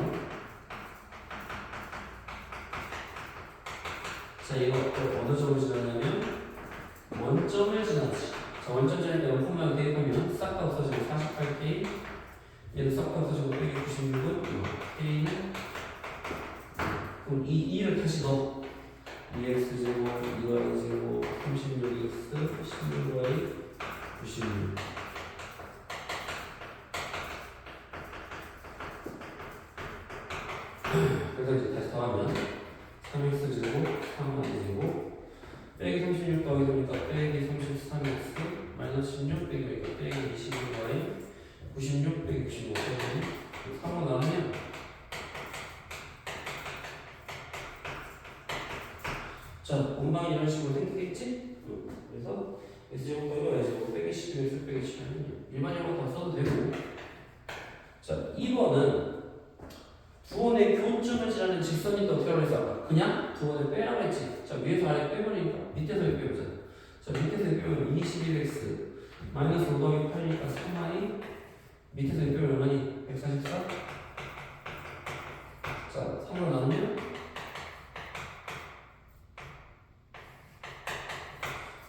자, 이거 어느 점을 지나냐면 원점을 지나지. 자, 원점 지나면 홈런 대입하면 싹 다 없어지고 48K, 얘는 싹 다 없어지고 빼기 96은 K는 그럼 이 2를 다시 넣어. 2x제곱, 2y제곱, 36x, 16y, 96. 그래서 이제 다시 더하면 3x제곱, 3y제곱, 빼기 36 더하기 되니까 빼기 33x, 마이너스 16 빼기 21y, 96 빼기 95 빼기 3로 나누면 자, 원방이 이런 식으로 생기겠지? 그래서 S제곱 더하기 Y제곱 빼기 11X 빼기 7은 일반적으로 다 써도 되고. 자, 2번은 두 원의 교점을 지나는 직선인데 어떻게 하려고 했어? 그냥 두 원을 빼라고 했지. 자, 위에서 아래 빼버리니까 밑에서 빼보자. 자, 밑에서 빼면 21X 마이너스 5 더하기 8이니까 3y, 밑에서 빼면 얼마니? 144? 자, 3으로 나누면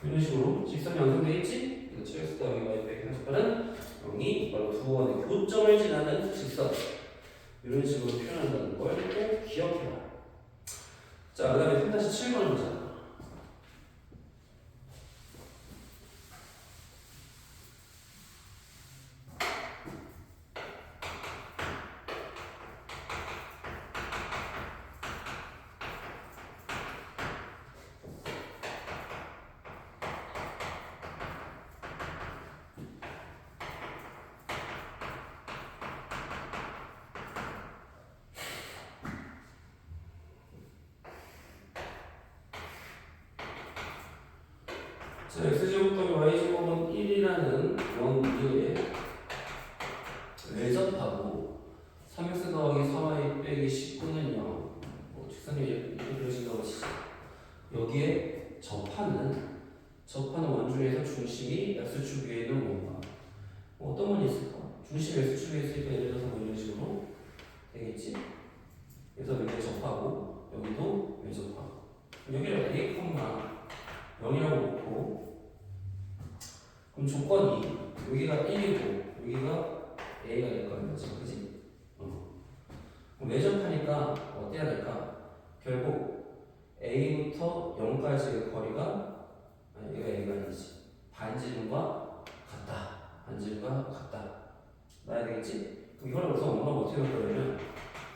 이런 식으로 직선이 완성되어 있지? 이거 x 더하기 y 빼기 38은 0이 바로 두 원의 교점을 지나는 직선. 이런 식으로 표현한다는 걸 꼭 기억해라. 자, 그 다음에 3-7번을 보자. 자, x제곱 더하기 y제곱은 1이라는 원위에 외접하고 3x 더하기 4y 빼기 19는 0. 뭐 직선이 이렇게 그려진다고 하시죠. 여기에 접하는 원중에서 중심이 x축 위에 있는 원과 어떤 원이 있을까? 중심이 x축 위에 있으니까 예를 들어서 뭐 이런 식으로 되겠지? 그래서 여기에 접하고 여기도 외접하고 여기를 A, 0이라고 놓고 그럼 조건이 여기가 1이고 여기가 A가 될 거는 거지, 그지? 그럼 외접하니까 어때야 될까? 결국 A부터 0까지의 거리가 여기가 A가 아니지 반지름과 같다 나야 되겠지? 그럼 이걸 그래서 엄마가 어떻게 할 거냐면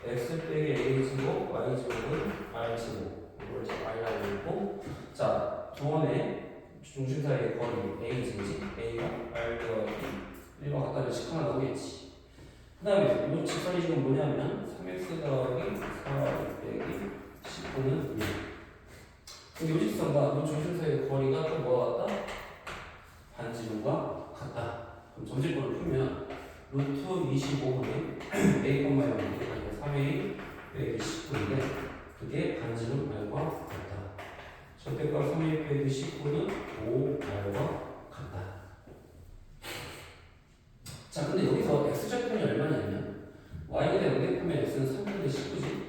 x 빼기 a제곱 y제곱은 r제곱 이걸 이제 y라고 읽고 자, 두 원의 중심 사이의 거리 A지, A가 R 더하기 1과 같다는 식 하나 나오겠지. 그 다음에 이 직선이 지금 뭐냐면 3x 더하기 4y 빼기 19는 1. 그럼 이 직선과 이 중심 사이의 거리가 또 뭐와 같다? 반지름과 같다. 그럼 점집권을 풀면 루트 25분의 A, 0 3a 빼기 19인데 그게 반지름 R과 같다. 절대값 3a 빼기 19는 5r과 같다. 자, 근데 여기서 x좌표는 얼마냐면 y가 대응하면 x는 3분의 19지.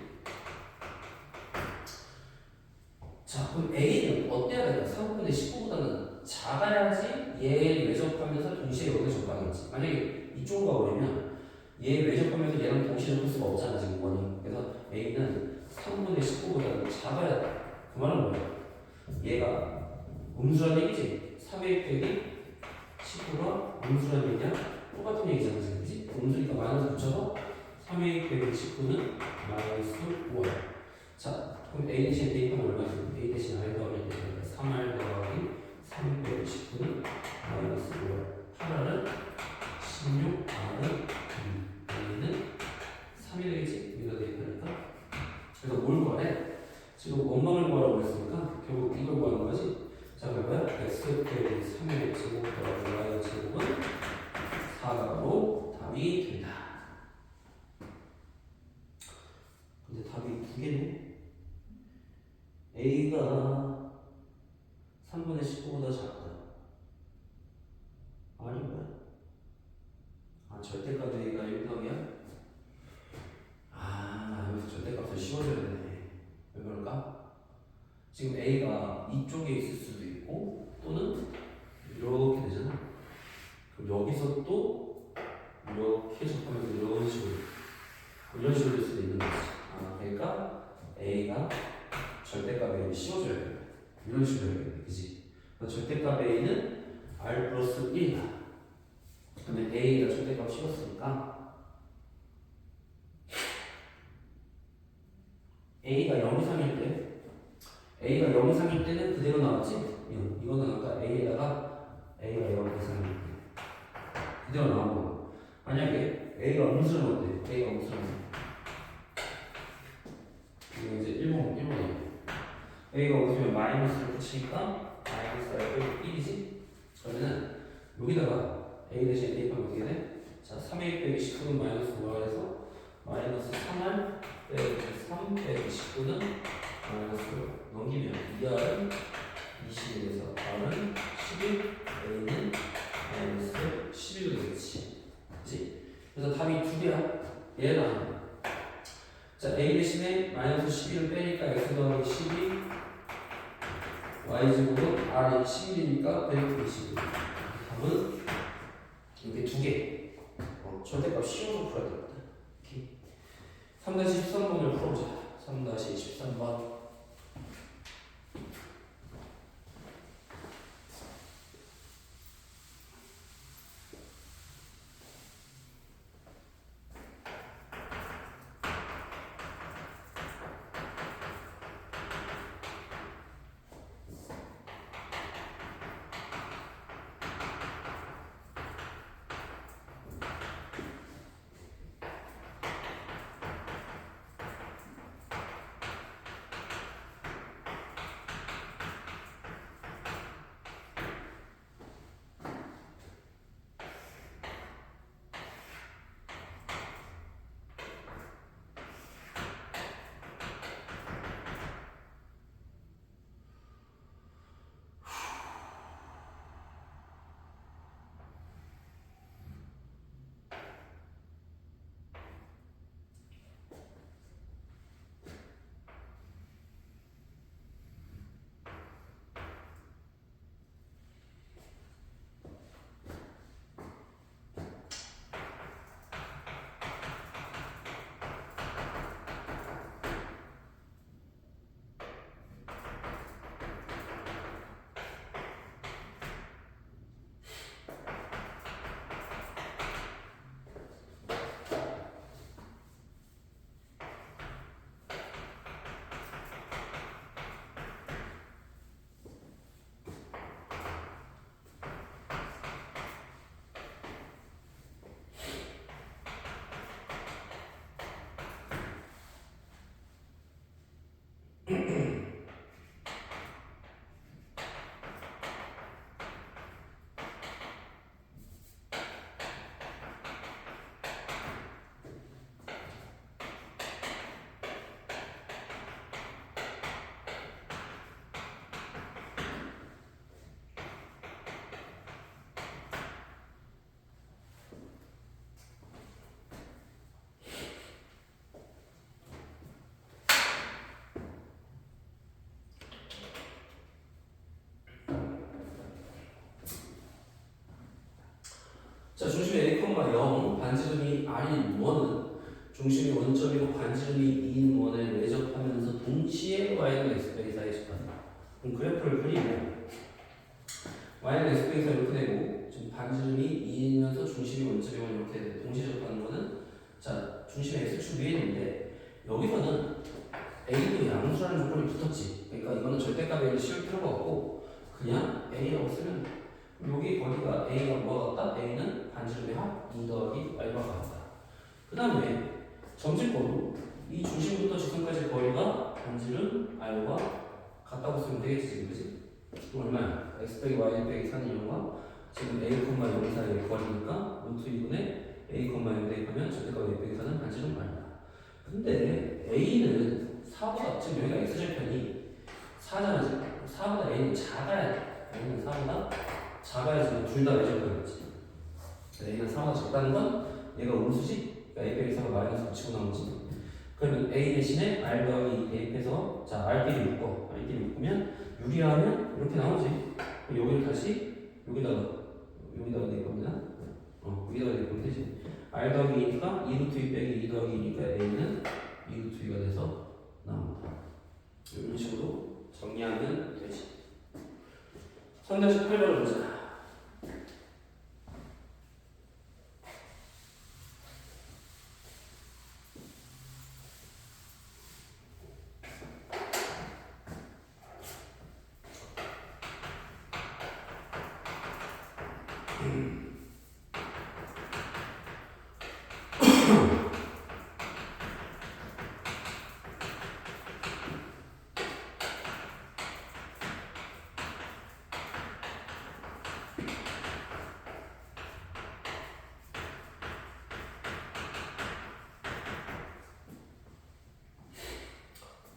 자, 그럼 a는 어때야 될까? 3분의 19보다는 작아야지 얘를 외접하면서 동시에 여기를 접하겠지. 만약에 이쪽으로 가버리면 얘 외접하면서 얘랑 동시에 접할 수가 없잖아, 지금 원이. 그래서 a는 3분의 19보다는 작아야 돼. 그 말은 뭐야? 얘가 음수란 얘기지? 3a 빼기 19가 음수란 얘기야? 똑같은 얘기잖아, 지금. 그치? 음수니까 마이너스 붙여서 3a 빼기 19는 마이너스 5야. 자, 그럼 A 대신 대입하면 얼마 있어? A 대신 I 더하기 3R 더하기 329는 마이너스 5R 8R은 16, R은 2, A는 3이 되겠지? 여기다 대입하니까. 그래서 뭘 구하래? 지금 원망을 구하라고 했으니까 결국 이걸 구하는 거지. 자, 그러면 x 빼기 3의 제곱 더하기 y의 제곱은 4로 답이 된다. 근데 답이 두 개네. a가 3분의 19보다 작다. 아니 뭐야? 아, 절대값 a가 1더하기야? 아, 여기서 절대값을 씌워줘야 되네. 왜 그럴까? 지금 a가 이쪽에 있을 수도 있고 또는 이렇게 되잖아. 그럼 여기서 또 이렇게 접하면서 이런 식으로 될 수도 있는 거지. 아, 그러니까 a가 절대값 a를 씌워줘야 돼. 이런 식으로 해야 돼, 그지? 절대값 a는 r 플러스 1이다. 그러면 a가 절대값 씌웠으니까 a가 0, 3일 때 a가 0, 3일 때는 그대로 나왔지? 이거는 아까 a에다가 a가 0, 3일 때 그대로 나온 거. 만약에 a가 음수는 어때? a가 음수는 이거 이제 1번 a가 음수면 마이너스를 붙이니까 마이너스 r 빼기 1이지? 그러면은 여기다가 a 대신 대입하면 어떻게 돼? 자, 3a 빼기 19는 마이너스 5r에서 마이너스 3r 빼기 3 빼기 19는 마이너스 넘기면 2r은 21에서 r은 11, a는 마이너스 11로 되겠지. 그치? 그래서 답이 두 개야. 얘랑 자, a 대신에 마이너스 11을 빼니까 x 더하기 12 y제곱은 r이 11이니까 120. 답은 이렇게 두 개. 절대값 씌워서 풀어야 되거든. 3-13번을 풀어보자. 3-13번. 자, 중심이 a, 0, 반지름이 r인 원은 중심이 원점이고 반지름이 2인 원에 내접하면서 동시에 y는 x배기 사이에 접한다. 그럼 그래프를 그리면 y는 x배기 사이 이렇게 되고 지금 반지름이 2이면서 중심이 원점이고 이렇게 돼. 동시에 접하는 거는 자, 중심이 x축 위에 있는데 여기서는 A도 양수라는 조건이 붙었지. 그러니까 이거는 절대값 A를 씌울 필요가 없고 그냥 A라고 쓰면 여기 거기가 A가 뭐가 같다? A는 반지름의 합 2 더하기 R과 같다. 그 다음에 점진권으로 이 중심부터 지점까지 거리가 반지름 R과 같다고 쓰면 되겠지 지금 그지? 그럼 얼마야? x 빼기 y 빼기 4는 0과 지금 a, 0 사이의 거리니까 루트 2분의 a, 0 대입하면 절대값 a 빼기 4는 반지름 R다. 근데 a는 4보다 지금 여기가 x절편이 4잖아 지금 4보다 a는 작아야 돼. a는 4보다 작아야지 둘 다 외절편이지. a는 4보다 작다는 건 얘가 음수지? 그러니까 a 빼기 4가 마이너스 붙이고 나오지. 그러면 a 대신에 r 더하기 대입해서 자 r끼리 묶어. r끼리 묶으면 유리하면 이렇게 나오지. 그럼 여기를 다시 여기다가 대입합니다. 여기다가 대입하면 되지. r 더하기 2가 2루트 2 빼기 2 더하기 2니까 a는 2루트 2가 돼서 나옵니다. 이런 식으로 정리하면 되지. 선택식 8번을 보자.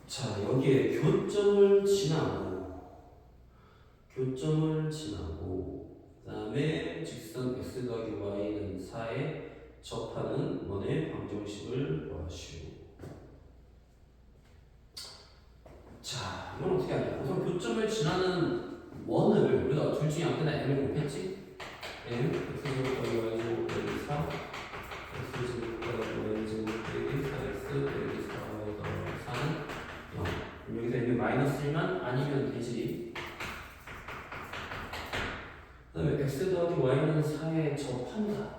자, 여기에 교점을 지나고 그 다음에 직선 x 더하기 y는 4에 접하는 원의 방정식을 구하시오. 자, 이건 어떻게 하냐? 우선 교점을 지나는 원을 우리가 둘 중에 아무데나 m을 곱했지? m, x제곱 더하기 y제곱 빼기 4 x제곱 더하기 y제곱 빼기 4x 빼기 4y 더하기 4는 0. 여기서 m이 마이너스 1만 아니면 되지. 그 다음에 x 더하기 y는 4에 접한다.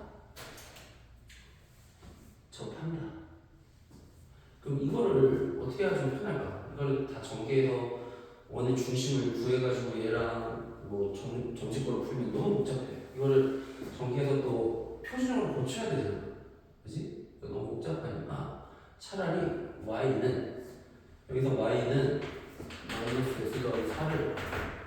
그럼 이거를 어떻게 하면 좀 편할까? 이거를 다 전개해서 원의 중심을 구해가지고 얘랑 뭐 점식으로 풀면 너무 복잡해. 이거를 전개해서 또 표준형으로 고쳐야 되잖아. 그지? 너무 복잡하니까 차라리 y는 여기서 y는 마이너스 x 더하기 4를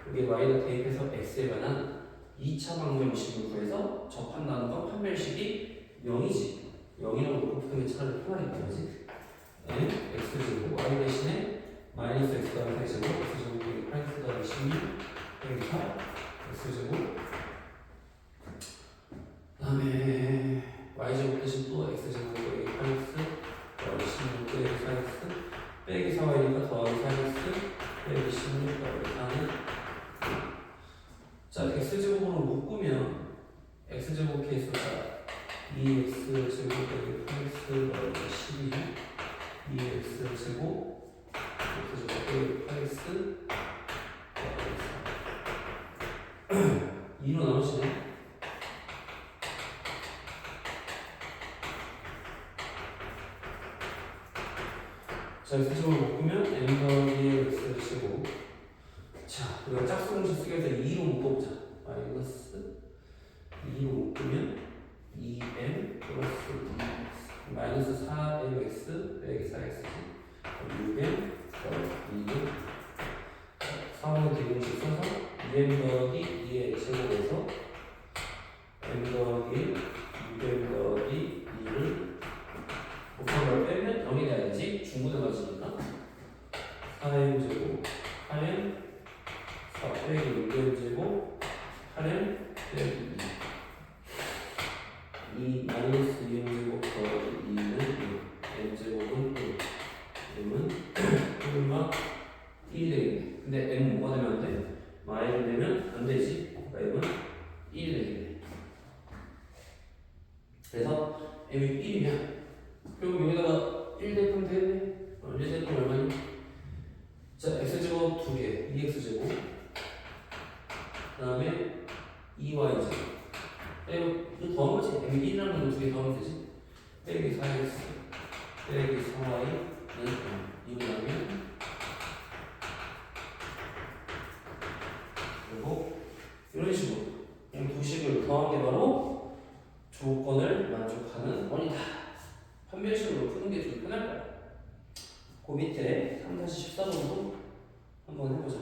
여기 y에다 대입해서 x에 관한 2차 방정식을 구해서 접한다는 건 판별식이 0이지. 0이라고 놓고 푸는 게 차라리 편하겠다. 그지? m x제곱 y 대신에 마이너스 x 더하기 4제곱 x제곱 빼기 8x 더하기 16 빼기 8 x제곱 그 다음에 y제곱 대신 또 x제곱 빼기 8x 더하기 16 빼기 4x 빼기 4y니까 더하기 4x 빼기 16 더하기 4는 자 x제곱으로 묶으면 x제곱 케이스로 자 2x제곱 빼기 8x 더하기 12 2x제곱 x제곱 빼기 8x 2로 나오시네. 자, x제곱을 묶으면 m 더하기 x제곱. 자, 우리가 짝수공식 쓰기 위해서 2로 묶어보자. 마이너스 2로 묶으면 2m 플러스 2x 마이너스 4mx 빼기 4x지. 6m 더하기 2는 4번 대공식 써서 2m 더하기 2의 제곱에서 m 더하기 6m 더하기 2를 곱한 걸 빼면 0이 돼야지. 중분해 가지니까 4m 제곱 8m 4 빼기 6m 제곱 8m 빼기 2 마이너스 2m 제곱 더하기 2는 6 m 제곱은 1 m은 1과 1이 되겠네. 근데 m 뭐가 되면 안 돼? 마이를 되면 안 되지. m은 1이 되겠네. 그래서 m이 1이면 그리고 여기다가 1 대입하면 되겠네. 1 대입하면 얼마니? 자, x제곱 2개 2x제곱 그 다음에 2y제곱 빼고 이거 더한 거지? m이 1이라는 거 2개 더하면 되지? 빼기 4x 빼기 4y는 0. 이응야면 그리고 이런 식으로 그냥 두 식을 더한 게 바로 조건을 만족하는 원이다. 판별식으로 푸는 게 좀 편할 거야. 그 밑에 3-14번도 한번 해보자.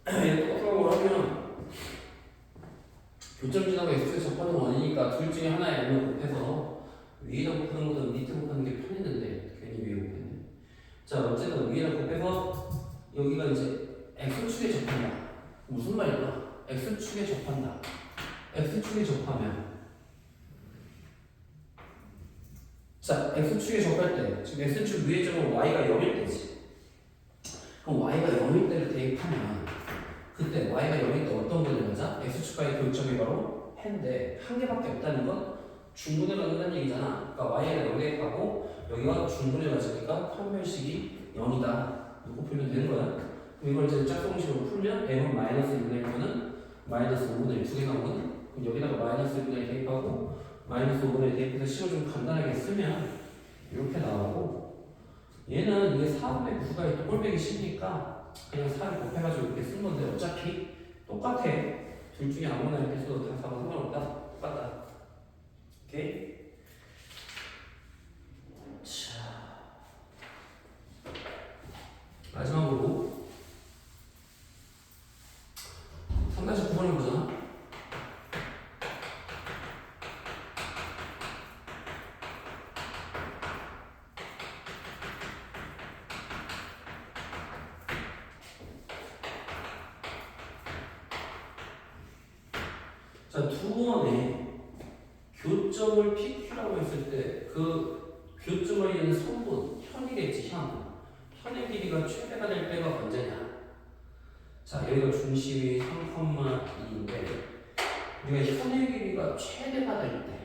똑같은 걸 하면 교점 지나고 x에 접하는 원이니까 둘 중에 하나에 n을 곱해서 위에다 곱하는 것보다 밑에 곱하는 게 편했는데 괜히 위에 곱했네. 자 어쨌든 위에다 곱해서 여기가 이제 x축에 접한다. 무슨 말일까? x축에 접한다. x축에 접하면 자 x축에 접할 때 지금 x축 위에 점은 y가 0일 때지. 그럼 y가 0일 때를 대입하면 그때 y가 0일 때 어떤 분을 가자? x축과의 교점이 바로 해인데 한 개밖에 없다는 건 중분으로 한다는 얘기잖아. 그러니까 y가 0 대입하고 여기가 중분에 맞으니까 판별식이 0이다. 이거 풀면 되는 거야. 그럼 이걸 이제 짝꿍식으로 풀면 m은 마이너스 1분의 1은 마이너스 5분의 1 두 개 나오거든. 그럼 여기다가 마이너스 1분의 1 대입하고 마이너스 5분의 1 대입해서 식을 좀 간단하게 쓰면 이렇게 나오고, 얘는 이게 4분의 9가 있고 꼴배기 쉽니까 그냥 4를 곱해가지고 이렇게 쓴 건데 어차피 똑같아. 둘 중에 아무나 이렇게 써도 다 4가 상관없다. 똑같다. 오케이? 자, 마지막으로 3-9번을 보자. 자, 두 번에 교점을 PQ라고 했을 때 그 교점을 이루는 성분, 현이겠지, 현. 현의 길이가 최대가 될 때가 언제냐? 자, 여기가 중심이 3,2인데 우리가 현의 길이가 최대가 될 때.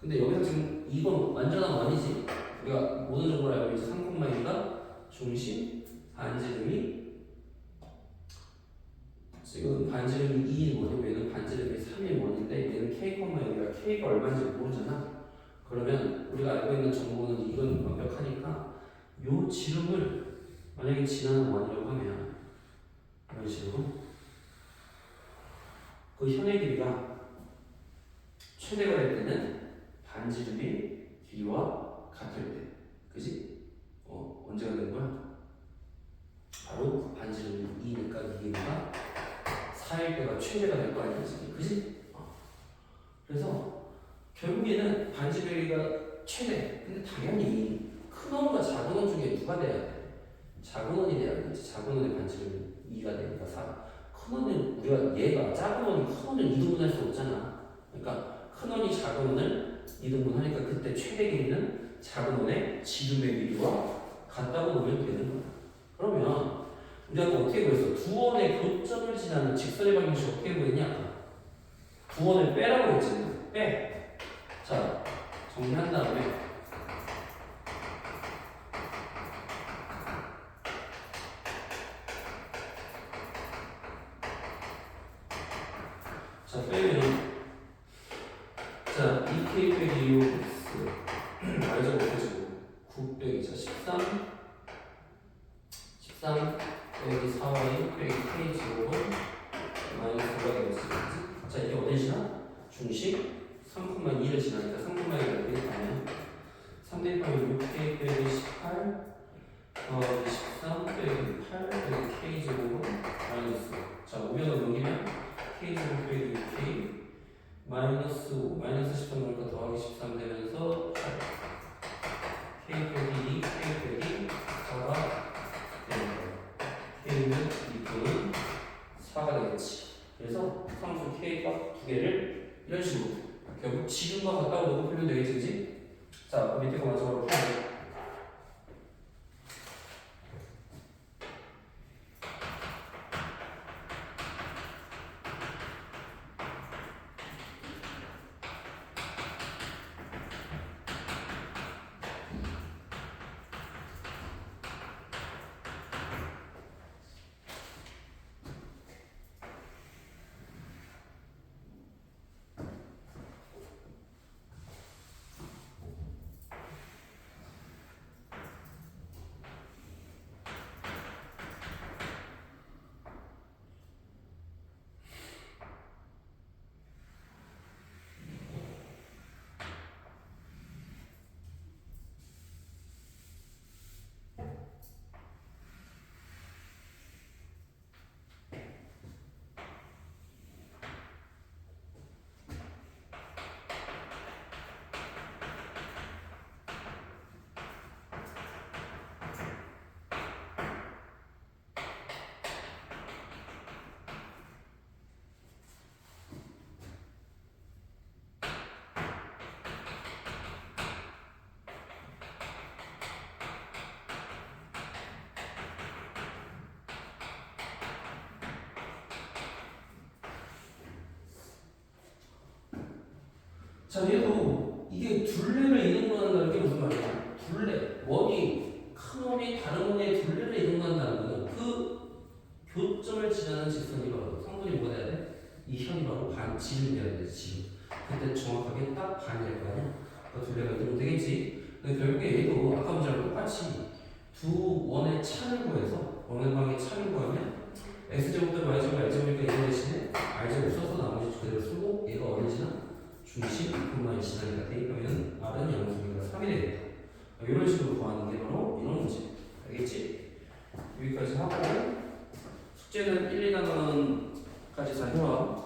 근데 여기서 지금 이건 완전한 원이지. 우리가 모든 정보를 알고 있지. 3,2가 중심, 반지름이 지금 반지름이 2인 원이고 얘는 반지름이 3인 원인데 얘는 k, 여기가 k가 얼마인지 모르잖아. 그러면 우리가 알고 있는 정보는 이건 완벽하니까 요 지름을 만약에 지나는 원이라고 하면 이런 식으로 그 현의 길이가 최대가 될 때는 반지름의 길이와 같을 때, 그지? 언제가 되는 거야? 바로 반지름이 2니까 이 길이가 4일 때가 최대가 될 거 아니야, 그지? 그래서 결국에는 반지름이가 최대. 근데 당연히 큰 원과 작은 원 중에 누가 돼야 돼? 작은 원이 돼야 되지. 작은 원의 반지름이 2가 되니까 4. 큰 원은 우리가 얘가 작은 원이 큰 원을 2등분할 수 없잖아. 그러니까 큰 원이 작은 원을 2등분하니까 그때 최대 길이는 작은 원의 지름의 길이와 같다고 보면 되는 거야. 그러면 우리가 또 어떻게 구했어? 두 원의 교점을 지나는 직선의 방정식 어떻게 구했냐? 두 원을 빼라고 했잖아. 빼. 자, 정리한 다음에 자, 빼면 자, 2k 빼기 6x y제곱 빼주고 9 빼기 자 13 빼기 4y 빼기 k 제곱은 마이너스 9가 되겠지. 자, 이게 어디 지나? 중심 3,2를 지나니까 3,2를 대입하면 3 대입하면 6k 빼기 18 13 빼기 8 빼기 k 제곱은 마이너스. 자, 500을 넘기면 k 제곱 빼기 6k 마이너스 5 마이너스 13 넣으니까 더하기 13 되면서 8 k 빼기 2 k 빼기 4가 되는 거예요. k는 2분은 4가 되겠지. 그래서 상수 k값 두 개를 이런 식으로 결국 지금과 같다고 놓고 풀면 되겠지, 그지? 자, 그 밑에 거 마지막으로 풀어볼게요. 자, 얘도 이게 둘레를 이등분한다는 게 무슨 말이야? 둘레, 원이 큰 원이 다른 원의 둘레를 이동한다는 거는 그 교점을 지나는 직선이 바로 성분이 뭐가 돼야 돼? 이 현이 바로 지름이 돼야 돼, 지름. 그때 정확하게 딱 반이 될 거 아니야? 그러니까 둘레가 이동이 되겠지. 근데 결국에 얘도 아까 문제랑 똑같이 두 원의 차를 구해서 어느 방의 차를 구하면 x제곱도 y제곱 r제곱이니까 이거 대신에 r제곱 써서 나머지 그대로 쓰고 얘가 어디 지나? 중심 그만 지나니까 대입하면 r은 양수니까 3이 되겠다. 이런 식으로 구하는 게 바로 이런 문제. 알겠지? 여기까지 하고 숙제는 1, 2단원까지 다 해와.